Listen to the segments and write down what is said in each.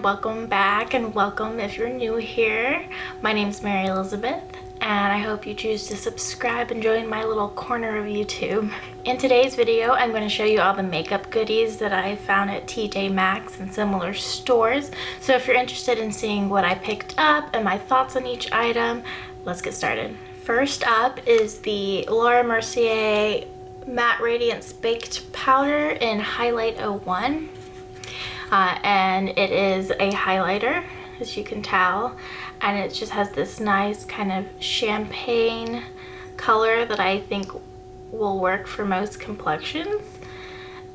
everyone, welcome back and welcome if you're new here. My name's Mary Elizabeth and I hope you choose to subscribe and join my little corner of YouTube. In today's video, I'm going to show you all the makeup goodies that I found at TJ Maxx and similar stores. So if you're interested in seeing what I picked up and my thoughts on each item, let's get started. First up is the Mercier Matte Radiance Baked Powder in Highlight 01. And it is a highlighter, as you can tell, and it just has this nice kind of champagne color that I think will work for most complexions.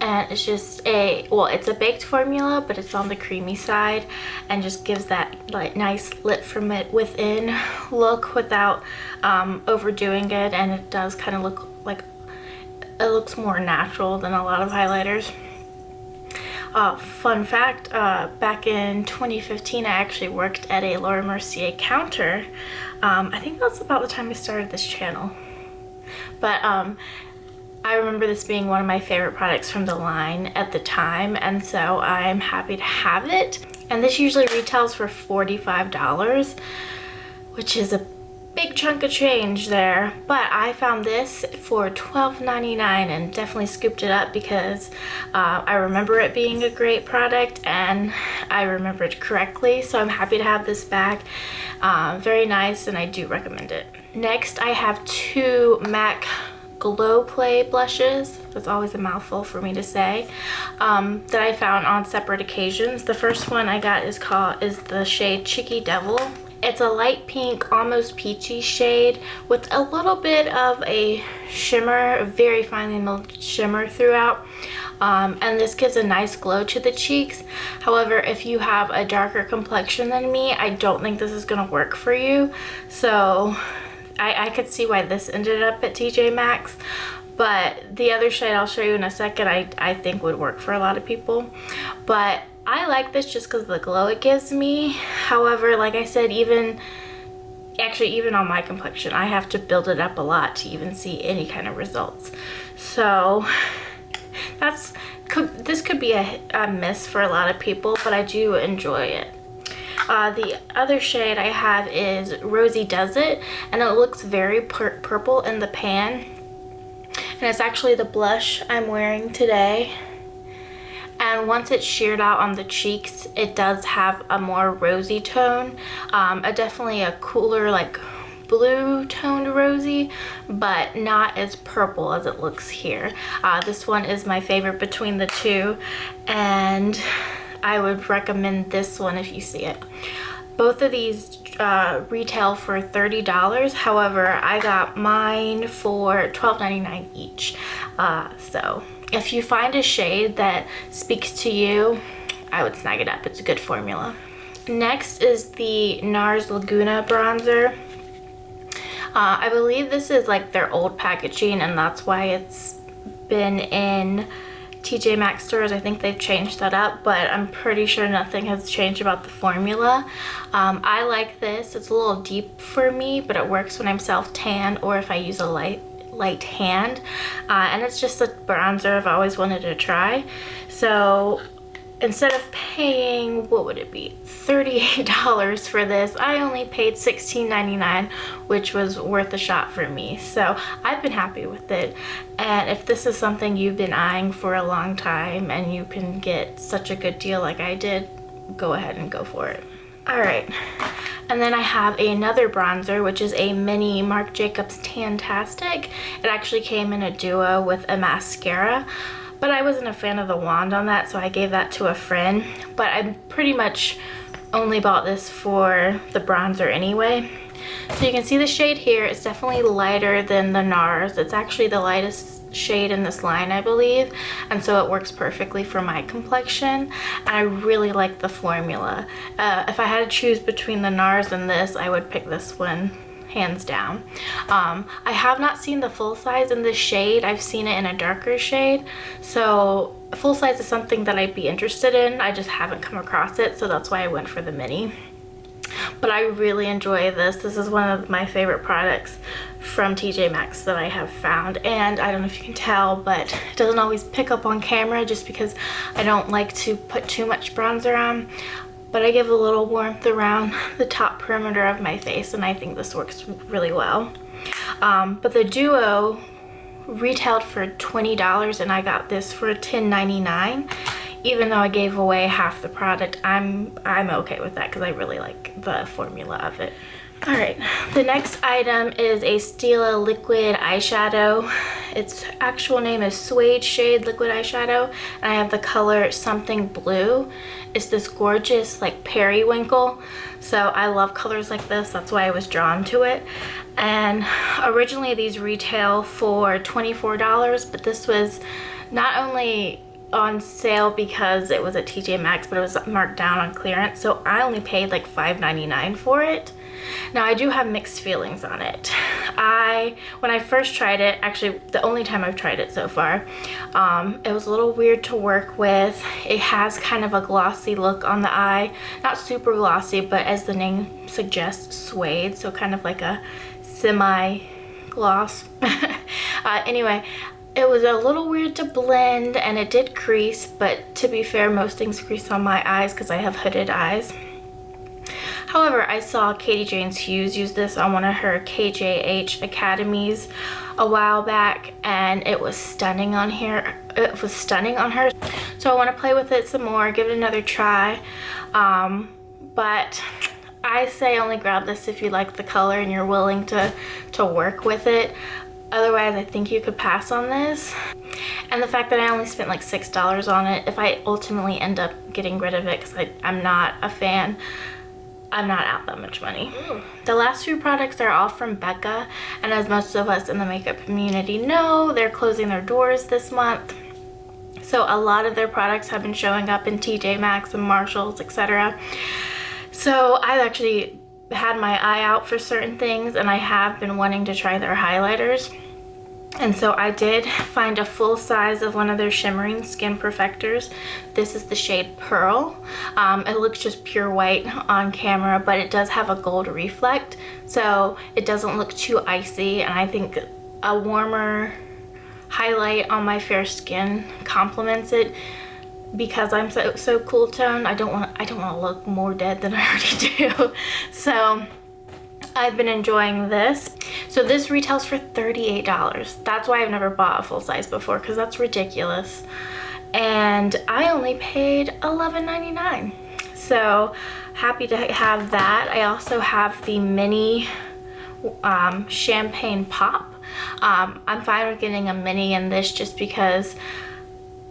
And it's just it's a baked formula, but it's on the creamy side and just gives that like nice lit from it within look without overdoing it, and it does kind of look like it looks more natural than a lot of highlighters. Fun fact, back in 2015 I actually worked at a Laura Mercier counter. I think that's about the time I started this channel. But I remember this being one of my favorite products from the line at the time, and so I'm happy to have it. And this usually retails for $45, which is a big chunk of change there, but I found this for $12.99 and definitely scooped it up because I remember it being a great product and I remembered correctly, so I'm happy to have this back. Very nice, and I do recommend it. Next, I have two MAC Glow Play blushes. That's always a mouthful for me to say. That I found on separate occasions. The first one I got is the shade Cheeky Devil. It's a light pink, almost peachy shade with a little bit of a shimmer, a very finely milled shimmer throughout. And this gives a nice glow to the cheeks. However, if you have a darker complexion than me, I don't think this is going to work for you. So I could see why this ended up at TJ Maxx. But the other shade I'll show you in a second I think would work for a lot of people. But I like this just because of the glow it gives me. However, like I said, even on my complexion, I have to build it up a lot to even see any kind of results. So this could be a miss for a lot of people, but I do enjoy it. The other shade I have is Rosie Does It, and it looks very purple in the pan. And it's actually the blush I'm wearing today. And once it's sheared out on the cheeks, it does have a more rosy tone. Definitely a cooler, like blue toned rosy, but not as purple as it looks here. This one is my favorite between the two, and I would recommend this one if you see it. Both of these retail for $30. However, I got mine for $12.99 each. So if you find a shade that speaks to you, I would snag it up. It's a good formula. Next is the NARS Laguna bronzer. I believe this is like their old packaging, and that's why it's been in TJ Maxx stores. I think they've changed that up, but I'm pretty sure nothing has changed about the formula. I like this. It's a little deep for me, but it works when I'm self-tan or if I use a light hand. And it's just a bronzer I've always wanted to try. So instead of paying, what would it be, $38 for this, I only paid $16.99, which was worth a shot for me. So I've been happy with it. And if this is something you've been eyeing for a long time and you can get such a good deal like I did, go ahead and go for it. Alright, and then I have another bronzer, which is a mini Marc Jacobs Tantastic. It actually came in a duo with a mascara, but I wasn't a fan of the wand on that, so I gave that to a friend. But I pretty much only bought this for the bronzer anyway. So you can see the shade here. It's definitely lighter than the NARS. It's actually the lightest shade in this line, I believe, and so it works perfectly for my complexion. And I really like the formula. If I had to choose between the NARS and this, I would pick this one hands down. I have not seen the full size in this shade. I've seen it in a darker shade, so full size is something that I'd be interested in. I just haven't come across it, so that's why I went for the mini. But I really enjoy this. This is one of my favorite products from TJ Maxx that I have found, and I don't know if you can tell, but it doesn't always pick up on camera just because I don't like to put too much bronzer on. but I give a little warmth around the top perimeter of my face, and I think this works really well. But the Duo retailed for $20 and I got this for $10.99. Even though I gave away half the product, I'm okay with that because I really like the formula of it. Alright, the next item is a Stila liquid eyeshadow. Its actual name is Suede Shade Liquid Eyeshadow, and I have the color Something Blue. It's this gorgeous like periwinkle, so I love colors like this. That's why I was drawn to it. And originally these retail for $24, but this was not only on sale because it was at TJ Maxx, but it was marked down on clearance, so I only paid like $5.99 for it. Now I do have mixed feelings on it. When I first tried it, actually the only time I've tried it so far, it was a little weird to work with. It has kind of a glossy look on the eye, not super glossy, but as the name suggests, suede, so kind of like a semi gloss. Anyway, it was a little weird to blend and it did crease, but to be fair, most things crease on my eyes because I have hooded eyes. However, I saw Katie James Hughes use this on one of her KJH Academies a while back, and it was stunning on here. It was stunning on her. So I want to play with it some more, give it another try. But I say only grab this if you like the color and you're willing to work with it. Otherwise, I think you could pass on this. And the fact that I only spent like $6 on it, if I ultimately end up getting rid of it because I'm not a fan, I'm not out that much money. The last few products are all from BeCCA, and as most of us in the makeup community know, they're closing their doors this month. So a lot of their products have been showing up in TJ Maxx and Marshalls, etc. So I've actually had my eye out for certain things, and I have been wanting to try their highlighters. And so I did find a full size of one of their shimmering skin perfectors. This is the shade Pearl. It looks just pure white on camera, but it does have a gold reflect, so it doesn't look too icy, and I think a warmer highlight on my fair skin complements it. Because I'm so cool toned, I don't want to look more dead than I already do. So I've been enjoying this. So this retails for $38. That's why I've never bought a full size before, because that's ridiculous. And I only paid $11.99. So happy to have that. I also have the mini champagne pop. I'm fine with getting a mini in this just because,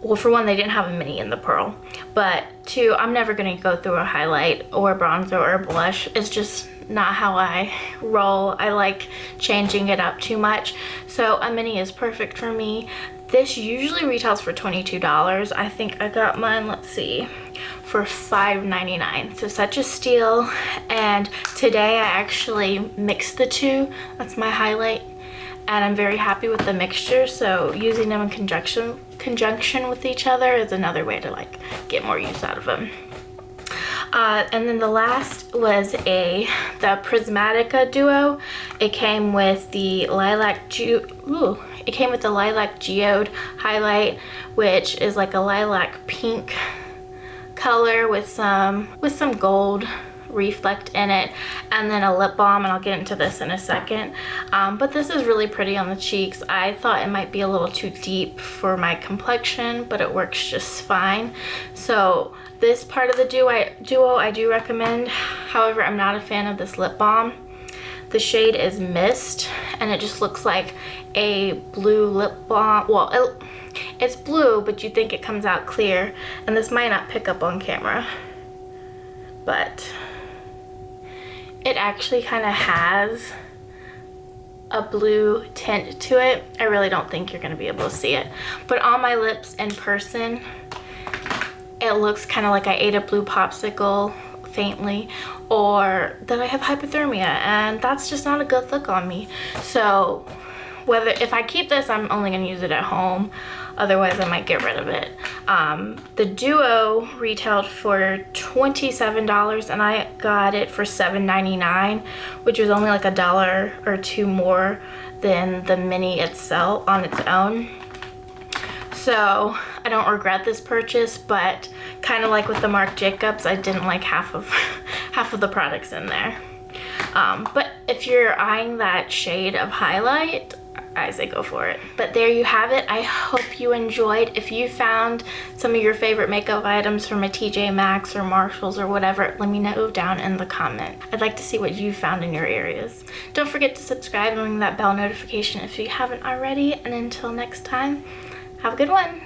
well, for one, they didn't have a mini in the Pearl, but two, I'm never going to go through a highlight or bronzer or blush. It's just not how I roll. I like changing it up too much, so a mini is perfect for me. This usually retails for $22. I think I got mine, let's see, for $5.99, so such a steal. And today I actually mixed the two. That's my highlight, and I'm very happy with the mixture, so using them in conjunction with each other is another way to like get more use out of them. And then the last was the Prismatica Duo. It came with the lilac geode highlight, which is like a lilac pink color with some gold reflect in it, and then a lip balm, and I'll get into this in a second. But this is really pretty on the cheeks. I thought it might be a little too deep for my complexion, but it works just fine. So this part of the duo I do recommend. However, I'm not a fan of this lip balm. The shade is Mist, and it just looks like a blue lip balm. Well, it's blue, but you think it comes out clear, and this might not pick up on camera, but it actually kind of has a blue tint to it. I really don't think you're going to be able to see it, but on my lips in person, it looks kind of like I ate a blue popsicle faintly, or that I have hypothermia, and that's just not a good look on me. So if I keep this, I'm only going to use it at home. Otherwise, I might get rid of it. The Duo retailed for $27, and I got it for $7.99, which was only like $1 or $2 more than the mini itself on its own. So I don't regret this purchase, but kind of like with the Marc Jacobs, I didn't like half of the products in there. But if you're eyeing that shade of highlight, I say go for it. But there you have it. I hope you enjoyed. If you found some of your favorite makeup items from a TJ Maxx or Marshalls or whatever, let me know down in the comment. I'd like to see what you found in your areas. Don't forget to subscribe and ring that bell notification if you haven't already. And until next time, have a good one.